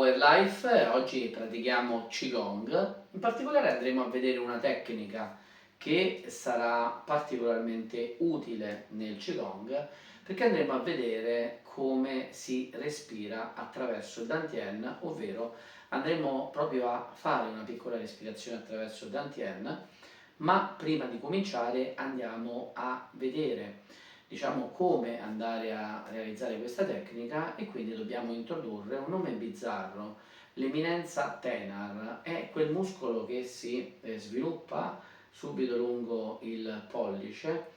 Power Life, oggi pratichiamo Qigong, in particolare andremo a vedere una tecnica che sarà particolarmente utile nel Qigong perché andremo a vedere come si respira attraverso il Dantian, ovvero andremo proprio a fare una piccola respirazione attraverso il Dantian, ma prima di cominciare andiamo a vedere come andare a realizzare questa tecnica e quindi dobbiamo introdurre un nome bizzarro. L'eminenza tenar è quel muscolo che si sviluppa subito lungo il pollice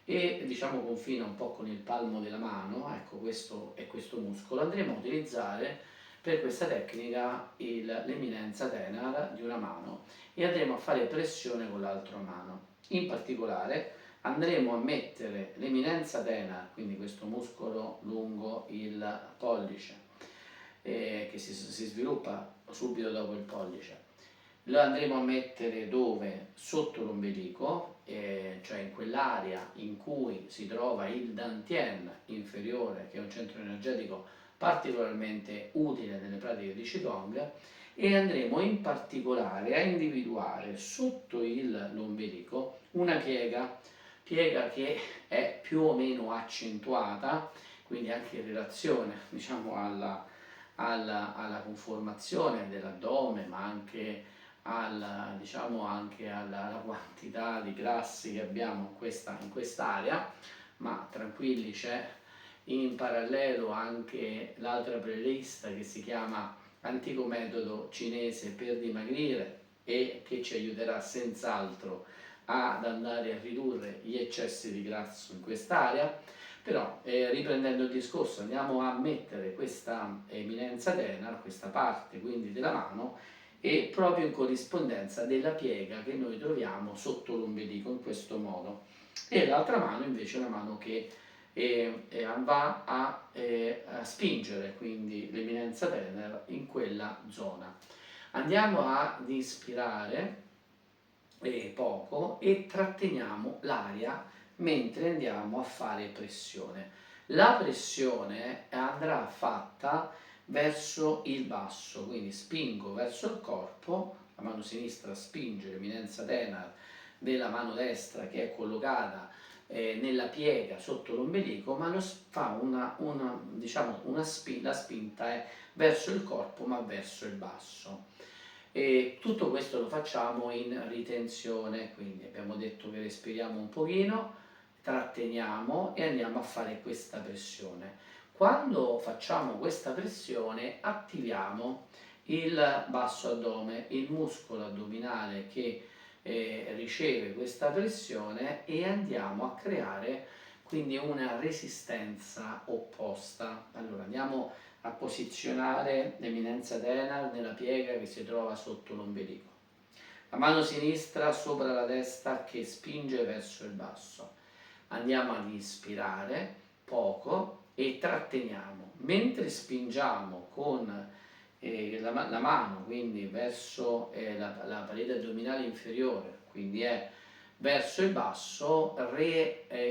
e confina un po' con il palmo della mano. Ecco, questo è questo muscolo. Andremo a utilizzare per questa tecnica l'eminenza tenar di una mano e andremo a fare pressione con l'altra mano. In particolare andremo a mettere l'eminenza tenar, quindi questo muscolo lungo il pollice che si sviluppa subito dopo il pollice. Lo andremo a mettere dove? Sotto l'ombelico, cioè in quell'area in cui si trova il Dantian inferiore, che è un centro energetico particolarmente utile nelle pratiche di Qigong, e andremo in particolare a individuare sotto l'ombelico una piega che è più o meno accentuata, quindi anche in relazione alla conformazione dell'addome, ma anche alla quantità di grassi che abbiamo in quest'area, ma tranquilli, c'è in parallelo anche l'altra playlist che si chiama Antico metodo cinese per dimagrire e che ci aiuterà senz'altro ad andare a ridurre gli eccessi di grasso in quest'area. Però riprendendo il discorso, andiamo a mettere questa eminenza tenar, questa parte quindi della mano, e proprio in corrispondenza della piega che noi troviamo sotto l'ombelico in questo modo, e l'altra mano invece è una mano che va a spingere quindi l'eminenza tenar in quella zona. Andiamo ad ispirare poco e tratteniamo l'aria mentre andiamo a fare pressione. La pressione andrà fatta verso il basso, quindi spingo verso il corpo, la mano sinistra spinge l'eminenza tenar della mano destra che è collocata nella piega sotto l'ombelico, ma fa la spinta è verso il corpo ma verso il basso. E tutto questo lo facciamo in ritenzione, quindi abbiamo detto che respiriamo un pochino, tratteniamo e andiamo a fare questa pressione. Quando facciamo questa pressione attiviamo il basso addome, il muscolo addominale che riceve questa pressione, e andiamo a creare quindi una resistenza opposta. Allora andiamo a posizionare l'eminenza tenar nella piega che si trova sotto l'ombelico. La mano sinistra sopra la testa che spinge verso il basso. Andiamo ad ispirare poco e tratteniamo. Mentre spingiamo con la mano, quindi verso la parete addominale inferiore, quindi è verso il basso,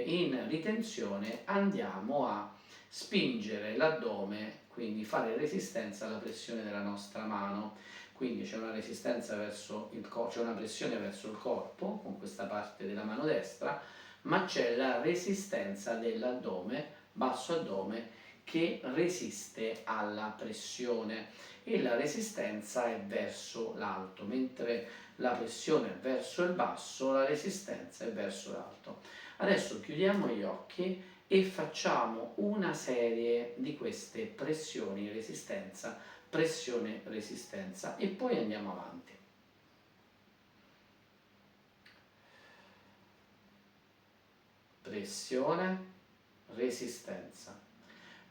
in ritenzione andiamo a spingere l'addome, quindi fare resistenza alla pressione della nostra mano. Quindi c'è una resistenza verso il corpo, c'è una pressione verso il corpo con questa parte della mano destra, ma c'è la resistenza dell'addome, basso addome, che resiste alla pressione, e la resistenza è verso l'alto, mentre la pressione è verso il basso, la resistenza è verso l'alto. Adesso chiudiamo gli occhi e facciamo una serie di queste pressioni, resistenza, pressione, resistenza, e poi andiamo avanti. Pressione, resistenza.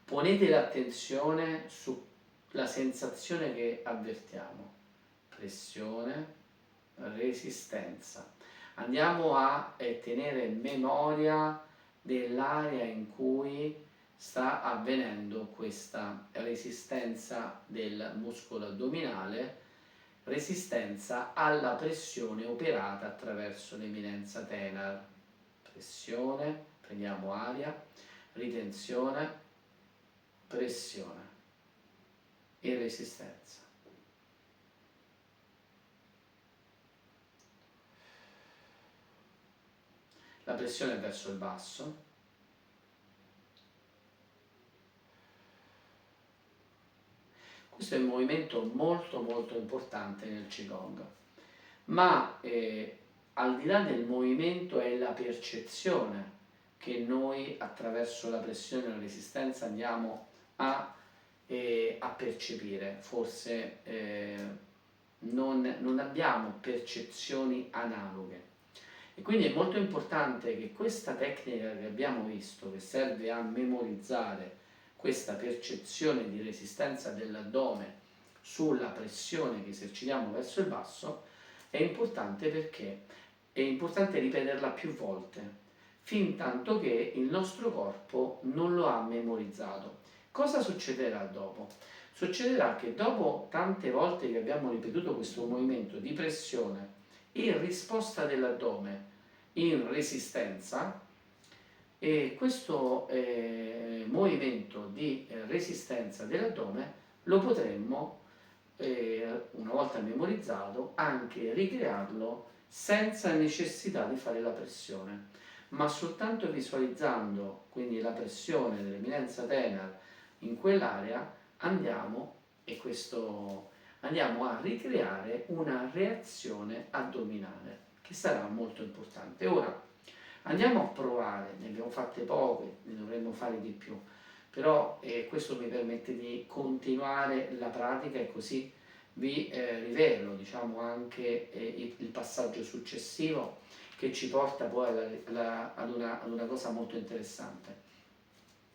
Ponete l'attenzione sulla sensazione che avvertiamo. Pressione, resistenza. Andiamo a tenere memoria dell'area in cui sta avvenendo questa resistenza del muscolo addominale, resistenza alla pressione operata attraverso l'eminenza tenar. Pressione, prendiamo aria, ritenzione, pressione e resistenza. la pressione è verso il basso, questo è un movimento molto molto importante nel Qigong, ma al di là del movimento è la percezione che noi attraverso la pressione e la resistenza andiamo a percepire. Forse non abbiamo percezioni analoghe. E quindi è molto importante che questa tecnica che abbiamo visto, che serve a memorizzare questa percezione di resistenza dell'addome sulla pressione che esercitiamo verso il basso, è importante perché è importante ripeterla più volte, fin tanto che il nostro corpo non lo ha memorizzato. Cosa succederà dopo? Succederà che dopo tante volte che abbiamo ripetuto questo movimento di pressione in risposta dell'addome in resistenza, e questo movimento di resistenza dell'addome lo potremmo, una volta memorizzato, anche ricrearlo senza necessità di fare la pressione, ma soltanto visualizzando quindi la pressione dell'eminenza tenar in quell'area andiamo a ricreare una reazione addominale che sarà molto importante. Ora andiamo a provare, ne abbiamo fatte poche, ne dovremmo fare di più, però questo mi permette di continuare la pratica e così vi rivelo, diciamo, anche il passaggio successivo che ci porta poi ad una cosa molto interessante.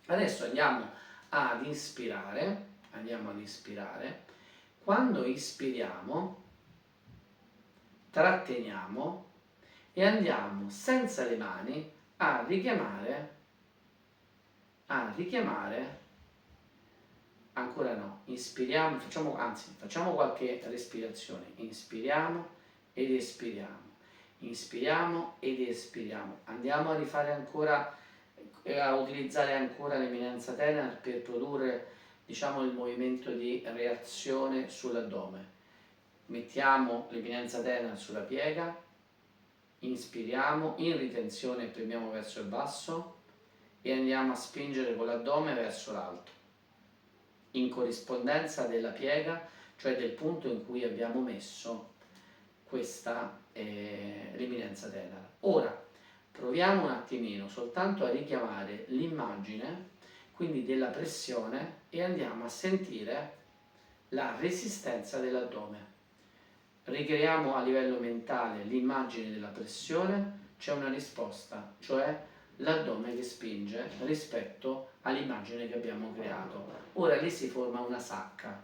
Adesso andiamo ad ispirare. Quando ispiriamo, tratteniamo e andiamo senza le mani a richiamare, ancora no, inspiriamo, facciamo qualche respirazione, inspiriamo ed espiriamo, andiamo a rifare ancora, a utilizzare ancora l'eminenza tenar per produrre, diciamo, il movimento di reazione sull'addome. Mettiamo l'eminenza tenar sulla piega, inspiriamo, in ritenzione premiamo verso il basso e andiamo a spingere con l'addome verso l'alto, in corrispondenza della piega, cioè del punto in cui abbiamo messo questa l'eminenza tenar. Ora proviamo un attimino soltanto a richiamare l'immagine quindi della pressione e andiamo a sentire la resistenza dell'addome. Ricreiamo a livello mentale l'immagine della pressione, c'è una risposta, cioè l'addome che spinge rispetto all'immagine che abbiamo creato. Ora lì si forma una sacca,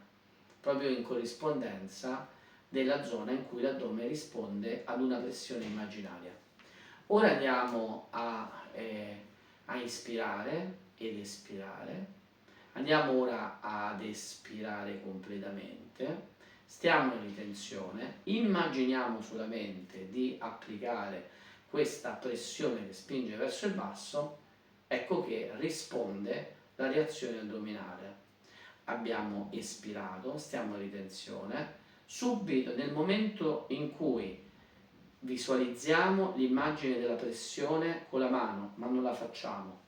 proprio in corrispondenza della zona in cui l'addome risponde ad una pressione immaginaria. Ora andiamo a ispirare ed espirare, andiamo ora ad espirare completamente. Stiamo in ritenzione, immaginiamo solamente di applicare questa pressione che spinge verso il basso, ecco che risponde la reazione addominale. Abbiamo espirato, stiamo in ritenzione, subito nel momento in cui visualizziamo l'immagine della pressione con la mano, ma non la facciamo,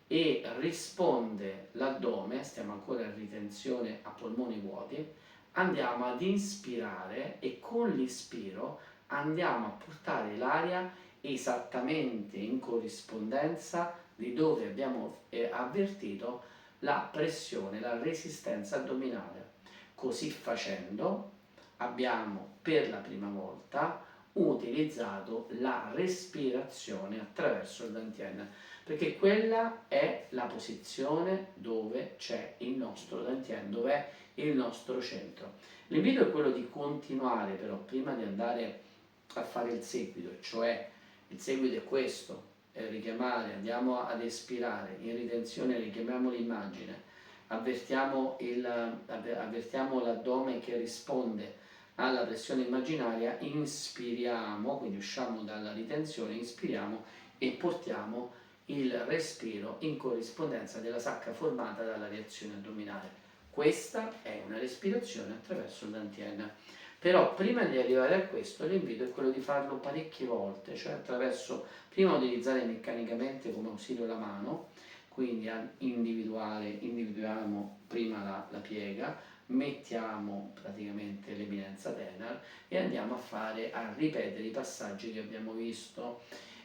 e risponde l'addome, stiamo ancora in ritenzione a polmoni vuoti, andiamo ad inspirare e con l'ispiro andiamo a portare l'aria esattamente in corrispondenza di dove abbiamo avvertito la pressione, la resistenza addominale. Così facendo abbiamo per la prima volta utilizzato la respirazione attraverso il Dantian, perché quella è la posizione dove c'è il nostro Dantian, dove è il nostro centro. L'invito è quello di continuare, però prima di andare a fare il seguito, cioè il seguito è questo, è richiamare, andiamo ad espirare, in ritenzione richiamiamo l'immagine, avvertiamo l'addome che risponde alla pressione immaginaria, inspiriamo, quindi usciamo dalla ritenzione, inspiriamo e portiamo il respiro in corrispondenza della sacca formata dalla reazione addominale. Questa è una respirazione attraverso il Dantian. Però prima di arrivare a questo l'invito è quello di farlo parecchie volte, cioè attraverso, prima utilizzare meccanicamente come ausilio la mano, quindi individuiamo prima la piega, mettiamo praticamente l'eminenza tenar e andiamo a ripetere i passaggi che abbiamo visto,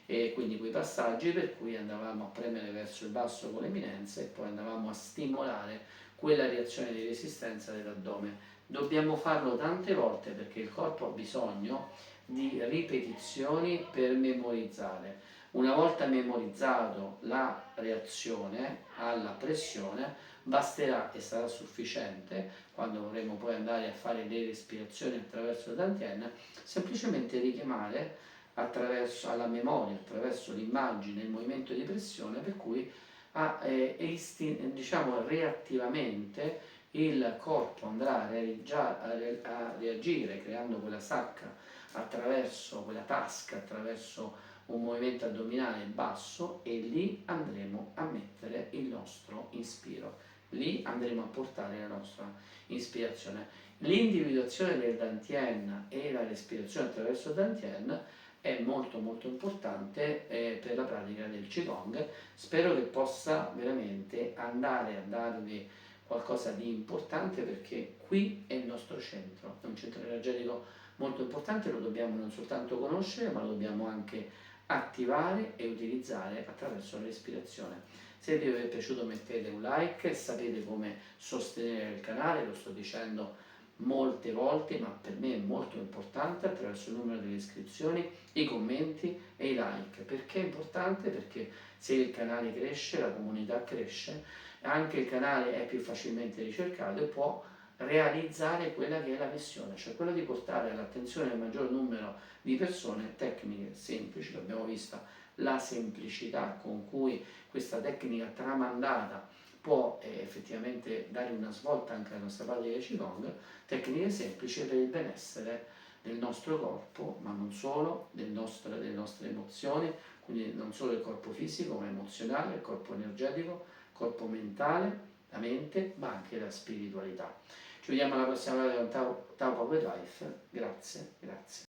e quindi quei passaggi per cui andavamo a premere verso il basso con l'eminenza e poi andavamo a stimolare quella reazione di resistenza dell'addome. Dobbiamo farlo tante volte perché il corpo ha bisogno di ripetizioni per memorizzare. Una volta memorizzato la reazione alla pressione, basterà e sarà sufficiente, quando vorremo poi andare a fare le respirazioni attraverso il Dantian, semplicemente richiamare alla memoria, attraverso l'immagine, il movimento di pressione, per cui diciamo reattivamente il corpo andrà a reagire creando quella sacca attraverso quella tasca, attraverso un movimento addominale basso, e lì andremo a mettere il nostro inspiro, lì andremo a portare la nostra ispirazione. L'individuazione del Dantian e la respirazione attraverso il Dantian è molto molto importante per la pratica del Qigong. Spero che possa veramente andare a darvi qualcosa di importante, perché qui è il nostro centro, è un centro energetico molto importante, lo dobbiamo non soltanto conoscere ma lo dobbiamo anche attivare e utilizzare attraverso la respirazione. Se il video vi è piaciuto mettete un like, sapete come sostenere il canale, lo sto dicendo molte volte, ma per me è molto importante, attraverso il numero delle iscrizioni, i commenti e i like. Perché è importante? Perché se il canale cresce, la comunità cresce, anche il canale è più facilmente ricercato e può realizzare quella che è la missione, cioè quella di portare all'attenzione del maggior numero di persone tecniche semplici. L'abbiamo vista la semplicità con cui questa tecnica tramandata può effettivamente dare una svolta anche alla nostra pratica di Qigong, tecniche semplici per il benessere del nostro corpo, ma non solo, delle nostre emozioni, quindi non solo il corpo fisico ma emozionale, il corpo energetico, il corpo mentale, la mente, ma anche la spiritualità. Ci vediamo alla prossima live con Tao Power Life. Grazie, grazie.